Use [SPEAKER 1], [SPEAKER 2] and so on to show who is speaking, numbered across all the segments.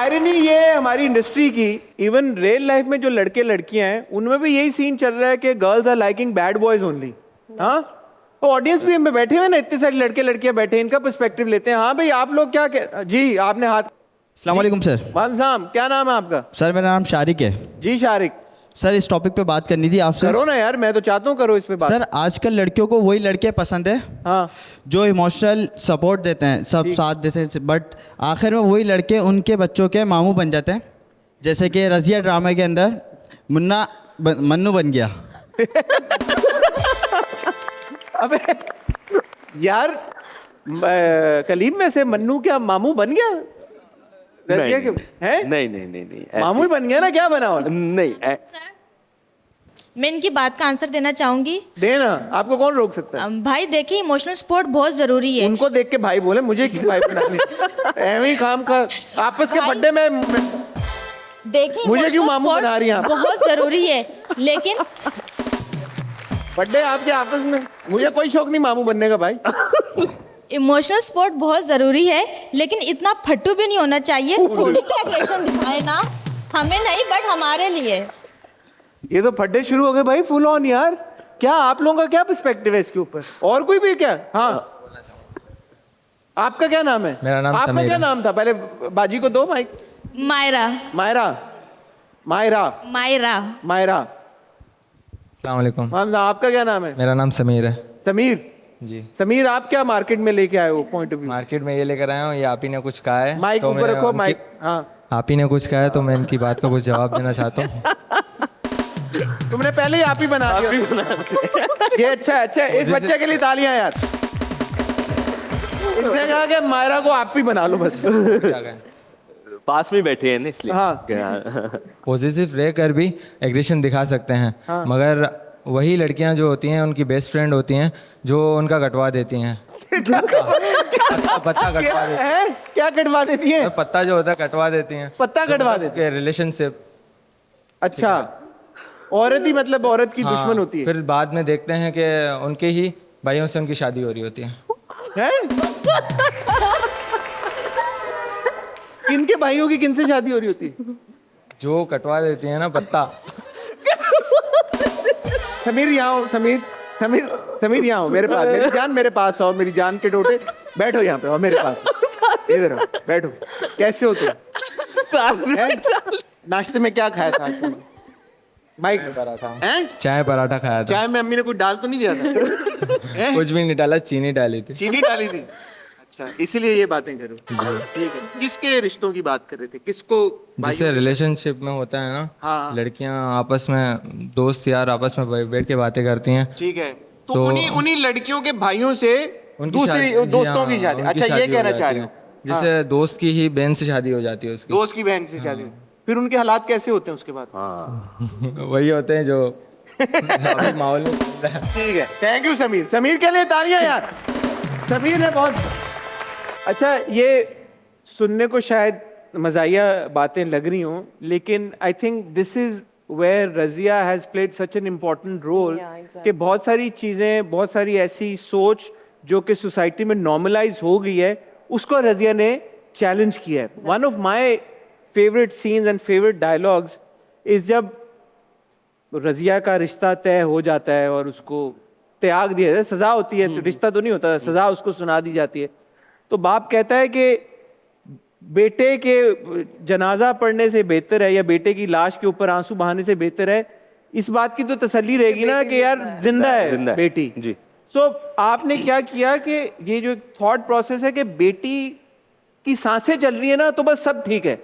[SPEAKER 1] Irony ये है हमारी इंडस्ट्री की, इवन रियल लाइफ में जो लड़के लड़कियां हैं उनमें भी यही सीन चल रहा है कि girls are liking bad boys only. हाँ, तो ऑडियंस भी हमें बैठे हुए ना, इतने सारे लड़के लड़कियां बैठे हैं, इनका पर्सपेक्टिव लेते हैं। हाँ भाई, आप लोग क्या कह जी, आपने हाथ।
[SPEAKER 2] अस्सलाम वालेकुम सर।
[SPEAKER 1] वालेकुम सलाम, क्या नाम है आपका?
[SPEAKER 2] सर मेरा नाम शारिक है।
[SPEAKER 1] जी शारिक,
[SPEAKER 2] सर इस टॉपिक पे बात करनी थी आपसे।
[SPEAKER 1] करो ना यार, मैं तो चाहता हूँ करो इस पे बात।
[SPEAKER 2] सर आजकल लड़कियों को वही लड़के पसंद है
[SPEAKER 1] हाँ,
[SPEAKER 2] जो इमोशनल सपोर्ट देते हैं, सब साथ देते हैं, बट आखिर में वही लड़के उनके बच्चों के मामू बन जाते हैं। जैसे कि रजिया ड्रामा के अंदर मन्नू बन गया।
[SPEAKER 1] अबे यार, कलीम में से मन्नू क्या मामू बन गया? रजिया के हैं?
[SPEAKER 3] नहीं
[SPEAKER 1] मामू ही बन गया ना, क्या बना? और
[SPEAKER 3] नहीं
[SPEAKER 4] सर मैं इनकी बात का आंसर देना चाहूंगी।
[SPEAKER 1] देना, आपको कौन रोक सकता है?
[SPEAKER 4] भाई देखिए, इमोशनल सपोर्ट बहुत जरूरी है।
[SPEAKER 1] उनको देख के भाई बोले, मुझे क्यों भाई बना ली? ऐਵੇਂ ही काम का आपस के
[SPEAKER 4] भाई-
[SPEAKER 1] बड्डे में
[SPEAKER 4] देखिए,
[SPEAKER 1] मुझे क्यों
[SPEAKER 4] emotional
[SPEAKER 1] मामू
[SPEAKER 4] support
[SPEAKER 1] बना रही हैं आप?
[SPEAKER 4] बहुत जरूरी है, लेकिन
[SPEAKER 1] बड्डे आपके आपस में, मुझे कोई शौक नहीं मामू बनने का भाई।
[SPEAKER 4] इमोशनल सपोर्ट बहुत ज़रूरी है, लेकिन इतना फट्टू भी नहीं होना चाहिए। थोड़ी तो एग्रेशन दिखाए ना, हमें नहीं बट हमारे लिए।
[SPEAKER 1] ये तो फड्डे शुरू हो गए भाई, फुल ऑन यार। क्या आप लोगों का क्या पर्सपेक्टिव है इसके ऊपर? और कोई भी क्या? हाँ, आपका क्या नाम है?
[SPEAKER 5] मेरा नाम
[SPEAKER 1] आपका
[SPEAKER 5] समीर
[SPEAKER 1] क्या
[SPEAKER 5] है।
[SPEAKER 1] नाम था? पहले बाजी को दो माइक।
[SPEAKER 4] मायरा।
[SPEAKER 1] मायरा, मायरा,
[SPEAKER 4] मायरा।
[SPEAKER 1] मायरा।
[SPEAKER 5] अस्सलाम वालेकुम।
[SPEAKER 1] हाँ, आपका क्या नाम है?
[SPEAKER 5] मेरा नाम समीर है।
[SPEAKER 1] समीर।
[SPEAKER 5] जी।
[SPEAKER 1] समीर, आप क्या मार्केट में लेके आए हो पॉइंट ऑफ व्यू?
[SPEAKER 5] मार्केट में ये लेकर आया हूँ, ये आप ही ने कुछ कहा है
[SPEAKER 1] माइक
[SPEAKER 5] तो
[SPEAKER 1] ऊपर
[SPEAKER 5] मैं
[SPEAKER 1] रखो,
[SPEAKER 5] उनकी-
[SPEAKER 1] माइक। हाँ,
[SPEAKER 5] आप ही ने कुछ कहा है तो मैं इनकी बात का कुछ जवाब देना चाहता हूँ।
[SPEAKER 1] तुमने पहले ही आप ही बना दिया। ये अच्छा है, अच्छा है। इस बच्चे के लिए तालियां यार। इसने कहा कि मायरा को आप ही बना लो बस।
[SPEAKER 5] क्या कहें?
[SPEAKER 3] पास में बैठे हैं ना इसलिए।
[SPEAKER 1] हाँ।
[SPEAKER 5] पॉजिटिव रहकर भी एग्रेशन दिखा सकते हैं, मगर वही लड़कियां जो होती हैं उनकी बेस्ट फ्रेंड होती हैं जो उनका कटवा देती हैं। पत्ता कटवा देती
[SPEAKER 1] हैं? क्या कटवा देती है?
[SPEAKER 5] हैं, पत्ता जो होता है कटवा देती हैं।
[SPEAKER 1] पत्ता कटवा देती
[SPEAKER 5] के रिलेशनशिप।
[SPEAKER 1] अच्छा, औरत ही मतलब औरत की दुश्मन होती है?
[SPEAKER 5] फिर बाद में देखते हैं कि उनके ही भाइयों से उनकी शादी हो रही होती है।
[SPEAKER 1] हैं? किनके भाइयों की किनसे शादी हो रही होती है?
[SPEAKER 5] जो कटवा देती है ना पत्ता।
[SPEAKER 1] समीर यहाँ आओ, समीर, समीर, समीर यहाँ आओ मेरे पास। मेरी जान मेरे पास आओ, मेरी जान के टोटे। बैठो यहाँ पे, आओ मेरे पास, इधर आओ, बैठो। कैसे हो तुम? हैं? नाश्ते में क्या खाया था आज तुमने? माइक
[SPEAKER 5] पराठा।
[SPEAKER 1] हैं?
[SPEAKER 5] चाय पराठा खाया था।
[SPEAKER 1] चाय में अम्मी ने कुछ डाल तो नहीं दिया था? हैं?
[SPEAKER 5] कुछ भी नहीं डाला, चीनी डाली थी।
[SPEAKER 1] चीनी डाली थी? अच्छा, इसीलिए ये बातें करो। ठीक है। किसके रिश्तों की बात कर रहे थे? किसको?
[SPEAKER 5] जैसे रिलेशनशिप में होता है ना,
[SPEAKER 1] हाँ।
[SPEAKER 5] लड़कियां आपस में, दोस्त यार आपस में बैठ के बातें करती हैं।
[SPEAKER 1] ठीक है, तो
[SPEAKER 5] तो-
[SPEAKER 1] उन्हीं उन्हीं लड़कियों के भाइयों से
[SPEAKER 5] उनकी
[SPEAKER 1] दूसरी
[SPEAKER 5] शादी- जी
[SPEAKER 1] दोस्तों
[SPEAKER 5] हाँ,
[SPEAKER 1] की शादी।
[SPEAKER 5] उनकी
[SPEAKER 1] अच्छा, ये
[SPEAKER 5] शादी हो
[SPEAKER 1] कहना
[SPEAKER 5] जाती
[SPEAKER 1] चाह
[SPEAKER 5] है।
[SPEAKER 1] रहे हो?
[SPEAKER 5] जैसे दोस्त की ही बहन से शादी हो जाती है उसकी।
[SPEAKER 1] दोस्त की बहन से शादी। फिर उनके हालात कैसे होते हैं उसके बाद?
[SPEAKER 5] वही होते हैं जो अभी माहौल में चल रहा है।
[SPEAKER 1] ठीक है, थैंक यू समीर। समीर के लिए तालियां यार। समीर ने बहुत अच्छा, ये सुनने को शायद मज़ाहिया बातें लग रही हों, लेकिन I think this is where Razia has played such an important role कि बहुत सारी चीज़ें, बहुत सारी ऐसी सोच जो कि सोसाइटी में नॉर्मलाइज हो गई है, उसको रजिया ने चैलेंज किया है। One of my favourite scenes and favourite dialogues is जब रजिया का रिश्ता तय हो जाता है और उसको त्याग दिया जाता है, सजा होती है, तो रिश्ता तो नहीं होता, सजा उसको सुना दी जाती है। तो बाप कहता है कि बेटे के जनाजा पढ़ने से बेहतर है, या बेटे की लाश के ऊपर आंसू बहाने से बेहतर है, इस बात की तो तसल्ली रहेगी ना कि यार जिंदा है बेटी।
[SPEAKER 3] जी।
[SPEAKER 1] तो आपने क्या किया कि ये जो थॉट प्रोसेस है कि बेटी की सांसें चल रही है ना, तो बस सब ठीक है,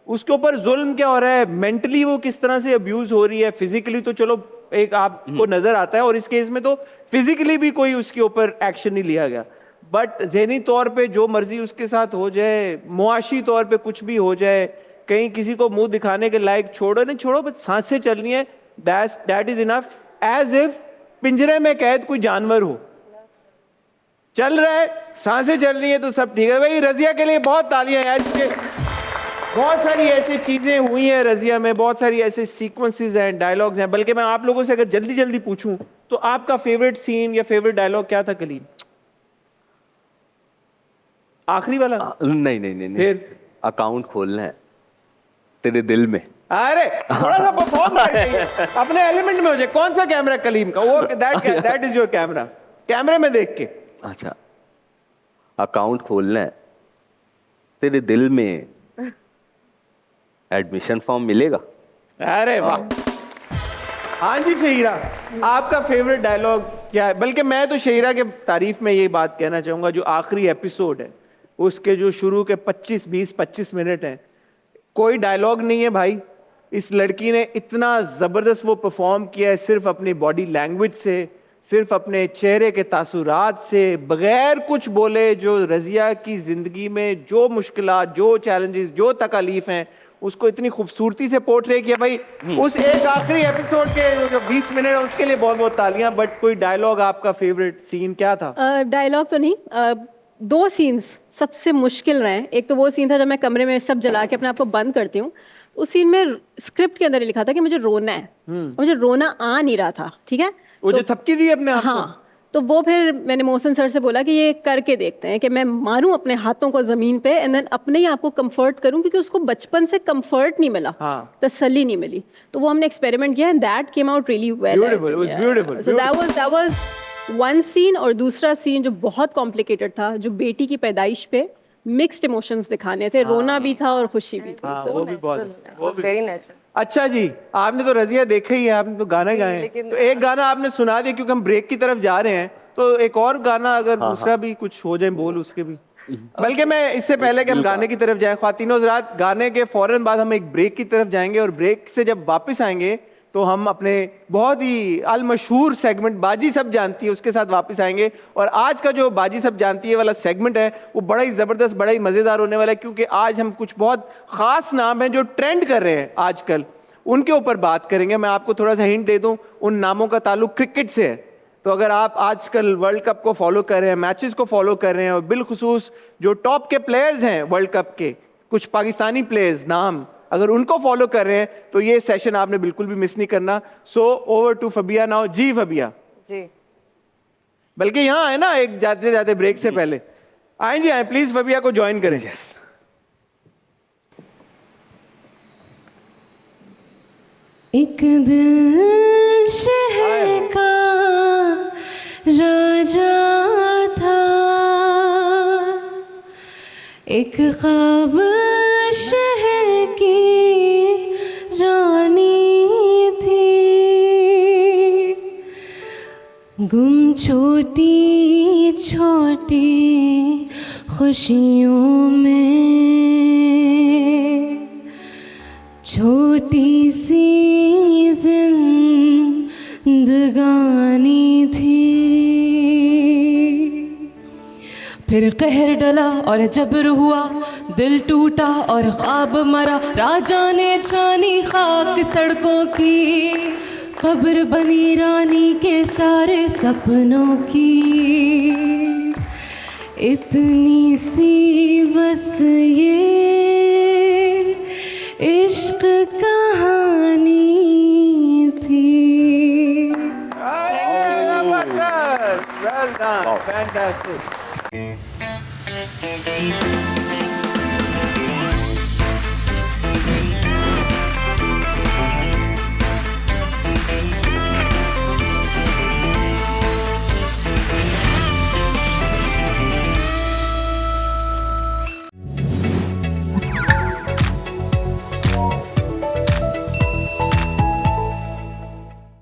[SPEAKER 1] उसके ऊपर जुल्म क्या हो रहा है, मेंटली वो किस तरह से अब्यूज हो रही है, फिजिकली तो चलो एक आपको नजर आता है, और इस केस में तो फिजिकली भी कोई उसके ऊपर एक्शन नहीं लिया गया, बट ज़हनी तौर पे जो मर्जी उसके साथ हो जाए, मुआशी तौर पे कुछ भी हो जाए, कहीं किसी को मुंह दिखाने के लायक छोड़ो नहीं छोड़ो, बस सांसें चल रही हैं, that is enough. As if पिंजरे में कैद कोई जानवर हो, चल रहा है, सांसें चल रही है, तो सब ठीक है। भाई रजिया के लिए बहुत तालियां यार। इसके बहुत सारी ऐसी चीजें हुई हैं रजिया में, बहुत सारी ऐसे सीक्वेंसेस हैं, डायलॉग्स हैं। बल्कि मैं आप लोगों से अगर जल्दी जल्दी पूछूं तो आपका फेवरेट सीन या फेवरेट डायलॉग क्या था कलीम? आखिरी वाला?
[SPEAKER 3] नहीं नहीं नहीं नहीं,
[SPEAKER 1] फिर
[SPEAKER 3] अकाउंट खोलना है। तेरे दिल में।
[SPEAKER 1] अरे थोड़ा सा परफॉर्म अपने एलिमेंट में हो जाए। कौन सा कैमरा कलीम का? वो दैट इज योर कैमरा। कैमरे में देख के।
[SPEAKER 3] अच्छा, अकाउंट खोलना है, तेरे दिल में एडमिशन फॉर्म मिलेगा।
[SPEAKER 1] अरे वाह, हाँ जी शहीरा, आपका फेवरेट डायलॉग क्या है? बल्कि मैं तो शहीरा के तारीफ में ये बात कहना चाहूँगा, जो आखिरी एपिसोड है उसके जो शुरू के 20-25 मिनट हैं, कोई डायलॉग नहीं है भाई। इस लड़की ने इतना ज़बरदस्त वो परफॉर्म किया है, सिर्फ अपनी बॉडी लैंग्वेज से, सिर्फ अपने चेहरे के तासुरात से, बगैर कुछ बोले, जो रज़िया की ज़िंदगी में जो मुश्किलात, जो चैलेंजेस, जो तकलीफ हैं, उसको इतनी खूबसूरती से पोर्ट्रे किया भाई। उस एक आखिरी एपिसोड के जो 20 मिनट है उसके लिए बहुत बहुत तालियां। बट कोई डायलॉग आपका फेवरेट सीन क्या था?
[SPEAKER 6] डायलॉग तो नहीं, 2 सीन्स सबसे मुश्किल रहे। एक तो वो सीन था जब मैं कमरे में सब जला के अपने आप को बंद करती हूँ। उस सीन में स्क्रिप्ट के अंदर लिखा था कि मुझे रोना है, मुझे रोना आ नहीं रहा था, ठीक है।
[SPEAKER 1] वो जो थपकी दी अपने आप को?
[SPEAKER 6] हाँ, तो वो फिर मैंने मोहसिन सर से बोला कि ये करके देखते हैं कि मैं मारूं अपने हाथों को ज़मीन पे एंड देन अपने ही आप को कंफर्ट करूं, क्योंकि उसको बचपन से कंफर्ट नहीं मिला,
[SPEAKER 1] हाँ।
[SPEAKER 6] तसल्ली नहीं मिली। तो वो हमने एक्सपेरिमेंट किया and that came out really well.
[SPEAKER 1] Beautiful, it was beautiful,
[SPEAKER 6] so that was one scene. और दूसरा सीन जो बहुत कॉम्प्लिकेटेड था, जो बेटी की पैदाइश पे मिक्स्ड इमोशंस दिखाने थे, रोना भी था और खुशी भी थी।
[SPEAKER 1] हाँ, वो भी बहुत
[SPEAKER 7] वेरी नेचुरल।
[SPEAKER 1] अच्छा जी, आपने तो रज़िया देखा ही है, आपने तो गाना गाए हैं, तो एक गाना आपने सुना दिया क्योंकि हम ब्रेक की तरफ जा रहे हैं, तो एक और गाना अगर दूसरा भी कुछ हो जाए बोल उसके भी। बल्कि मैं इससे पहले कि हम गाने की तरफ जाएं, ख्वातीनो हज़रात, गाने के फौरन बाद हम एक ब्रेक की तरफ जाएंगे और ब्रेक से जब वापस आएंगे तो हम अपने बहुत ही अल मशहूर सेगमेंट बाजी सब जानती है उसके साथ वापस आएंगे। और आज का जो बाजी सब जानती है वाला सेगमेंट है वो बड़ा ही ज़बरदस्त, बड़ा ही मज़ेदार होने वाला है, क्योंकि आज हम कुछ बहुत ख़ास नाम हैं जो ट्रेंड कर रहे हैं आजकल, उनके ऊपर बात करेंगे। मैं आपको थोड़ा सा हिंट दे दूं, उन नामों का ताल्लुक क्रिकेट से है। तो अगर आप आजकल वर्ल्ड कप को फॉलो कर रहे हैं, मैचेस को फॉलो कर रहे हैं, और बिलखुसूस जो टॉप के प्लेयर्स हैं वर्ल्ड कप के, कुछ पाकिस्तानी प्लेयर्स नाम, अगर उनको फॉलो कर रहे हैं तो ये सेशन आपने बिल्कुल भी मिस नहीं करना। So over to Fabia now. जी फबिया
[SPEAKER 7] जी,
[SPEAKER 1] बल्कि यहाँ है ना, एक जाते जाते ब्रेक से पहले आए जी, आए प्लीज, फबिया को ज्वाइन करें।
[SPEAKER 8] एक दिल शहर का राजा था, एक ख्वाब शहर की रानी थी, गुम छोटी छोटी खुशियों में, छोटी सी जिंदगानी थी। फिर कहर डला और जबर हुआ, दिल टूटा और ख्वाब मरा, राजा ने छानी खाक सड़कों की, कब्र बनी रानी के सारे सपनों की। इतनी सी बस ये इश्क कहानी थी।
[SPEAKER 1] Well done. Fantastic.